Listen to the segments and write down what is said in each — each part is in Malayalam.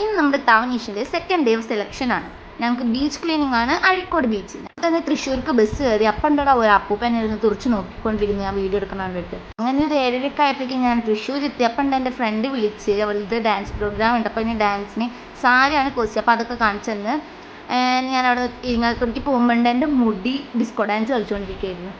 ഇന്ന് നമ്മുടെ താവനീഷിൻ്റെ സെക്കൻഡ് ഡേ ഓഫ് സെലക്ഷൻ ആണ്. ഞങ്ങൾക്ക് ബീച്ച് ക്ലീനിങ് ആണ് അഴീക്കോട് ബീച്ചിൽ. തന്നെ തൃശ്ശൂർക്ക് ബസ് കയറി. അപ്പം ഉണ്ടോ ഒരു അപ്പൂപ്പൻ ഇരുന്ന് തുറച്ച് നോക്കിക്കൊണ്ടിരുന്നു ഞാൻ വീഡിയോ എടുക്കണം വേണ്ടിയിട്ട്. അങ്ങനെ ഒരു 7:30 ആയപ്പോഴേക്കും ഞാൻ തൃശ്ശൂർ എത്തി. അപ്പം ഉണ്ട് എൻ്റെ ഫ്രണ്ട് വിളിച്ച് അവളുടെ ഡാൻസ് പ്രോഗ്രാം ഉണ്ട്. അപ്പോൾ ഞാൻ ഡാൻസിന് സാരിയാണ് കോസ്റ്റ്. അപ്പോൾ അതൊക്കെ കാണിച്ചു തന്ന് ഞാൻ അവിടെ ഇരിങ്ങാലക്കുടയ്ക്ക് പോകുമ്പോൾ എൻ്റെ മുടി ഡിസ്കോ ഡാൻസ് കളിച്ചുകൊണ്ടിരിക്കുകയായിരുന്നു.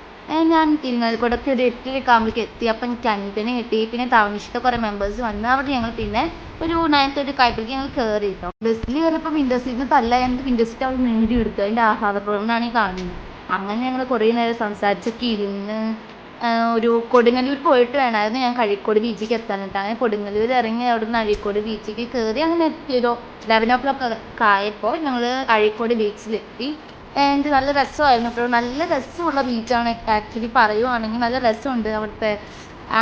ഞാൻ ഇരിങ്ങാലക്കുടയ്ക്ക് ഒരു 8:30 ആകുമ്പോഴേക്ക് എത്തി. അപ്പം എനിക്ക് 5 കിട്ടി. പിന്നെ താവണീഷിൻ്റെ കുറേ മെമ്പേഴ്സ് വന്ന്. അവിടെ ഞങ്ങൾ പിന്നെ ഒരു 9:30 ആയപ്പോഴേക്കും ഞങ്ങൾ കയറി കേട്ടോ. ബസ്സിൽ കയറിയപ്പോൾ വിൻഡോ സീറ്റിന് തല്ലാണ്ട് വിൻഡോ സീറ്റ് അവിടെ നേടി എടുത്തു. അതിൻ്റെ ആഹ്ലാദപ്രകടനമാണ് ഈ കാണുന്നത്. അങ്ങനെ ഞങ്ങൾ കുറേ നേരം സംസാരിച്ചൊക്കെ ഇരുന്ന് ഒരു കൊടുങ്ങല്ലൂർ പോയിട്ട് വേണമായിരുന്നു ഞാൻ അഴീക്കോട് ബീച്ചിലേക്ക് എത്താനായിട്ട്. അങ്ങനെ കൊടുങ്ങല്ലൂർ ഇറങ്ങി അവിടെ നിന്ന് അഴീക്കോട് ബീച്ചിലേക്ക് കയറി. അങ്ങനെ എത്തിയൊരു 11 o'clock ആയപ്പോൾ ഞങ്ങൾ അഴീക്കോട് ബീച്ചിലെത്തി. എനിക്ക് നല്ല രസമായിരുന്നു കേട്ടോ. നല്ല രസമുള്ള ബീച്ചാണ്. ആക്ച്വലി പറയുവാണെങ്കിൽ നല്ല രസമുണ്ട്. അവിടുത്തെ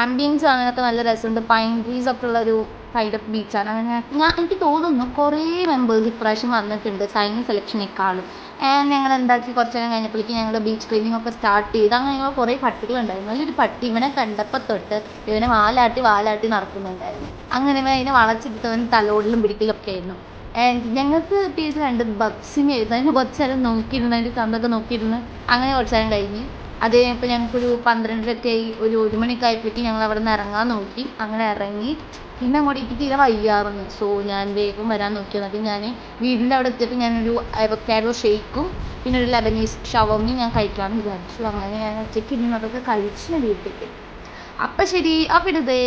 ആംബിയൻസ് അങ്ങനെയൊക്കെ നല്ല രസമുണ്ട്. പൈൻ ട്രീസ് ഒക്കെ ഉള്ളൊരു സൈഡ് ഓഫ് ബീച്ചാണ്. അങ്ങനെ എനിക്ക് തോന്നുന്നു കുറേ മെമ്പേഴ്സ് ഇപ്രാവശ്യം വന്നിട്ടുണ്ട് കഴിഞ്ഞ സെലക്ഷനേക്കാളും. ഞങ്ങൾ എന്താക്കി കുറച്ച് നേരം കഴിഞ്ഞപ്പോഴേക്കും ഞങ്ങൾ ബീച്ച് ക്ലീനിങ് ഒക്കെ സ്റ്റാർട്ട് ചെയ്ത്. അങ്ങനെ ഞങ്ങൾ കുറേ പട്ടികളുണ്ടായിരുന്നു. നല്ലൊരു പട്ടി ഇവനെ കണ്ടപ്പോൾ തൊട്ട് ഇവനെ വാലാട്ടി നടക്കുന്നുണ്ടായിരുന്നു. അങ്ങനെ ഇവൻ അതിനെ വളച്ചെടുത്തവൻ തലോടലും പിടിക്കലൊക്കെ ആയിരുന്നു. ഞങ്ങൾക്ക് കിട്ടിയത് 2 ബഗ്സിനെ ആയിരുന്നു. അതിന് കുറച്ച് നേരം നോക്കിയിരുന്നു, അതിൻ്റെ കണ്ടൊക്കെ നോക്കിയിരുന്നു. അങ്ങനെ കുറച്ച് നേരം കഴിഞ്ഞ് അത് കഴിഞ്ഞപ്പോൾ ഞങ്ങൾക്കൊരു 12:30 ആയി. ഒരു 1 മണിയൊക്കെ ആയപ്പോഴേക്കും ഞങ്ങൾ അവിടെ നിന്ന് ഇറങ്ങാൻ നോക്കി. അങ്ങനെ ഇറങ്ങി. പിന്നെ അങ്ങോട്ട് എനിക്ക് തീരെ വയ്യായിരുന്നു. സോ ഞാൻ വേഗം വരാൻ നോക്കി. എന്നിട്ട് ഞാൻ വീടിൻ്റെ അവിടെ എത്തിയപ്പോൾ ഞാനൊരു അവക്കാഡോ ഷേക്കും പിന്നെ ഒരു ലെബനീസ് ഷവർമയും ഞാൻ കഴിക്കാമെന്ന് വിചാരിച്ചു. അങ്ങനെ ഞാൻ ഉച്ചയ്ക്ക് ഇരുന്ന് അതൊക്കെ കഴിച്ച് ഞാൻ വീട്ടിലേക്ക്. അപ്പം ശരി, അപ്പം ഇടുതേ.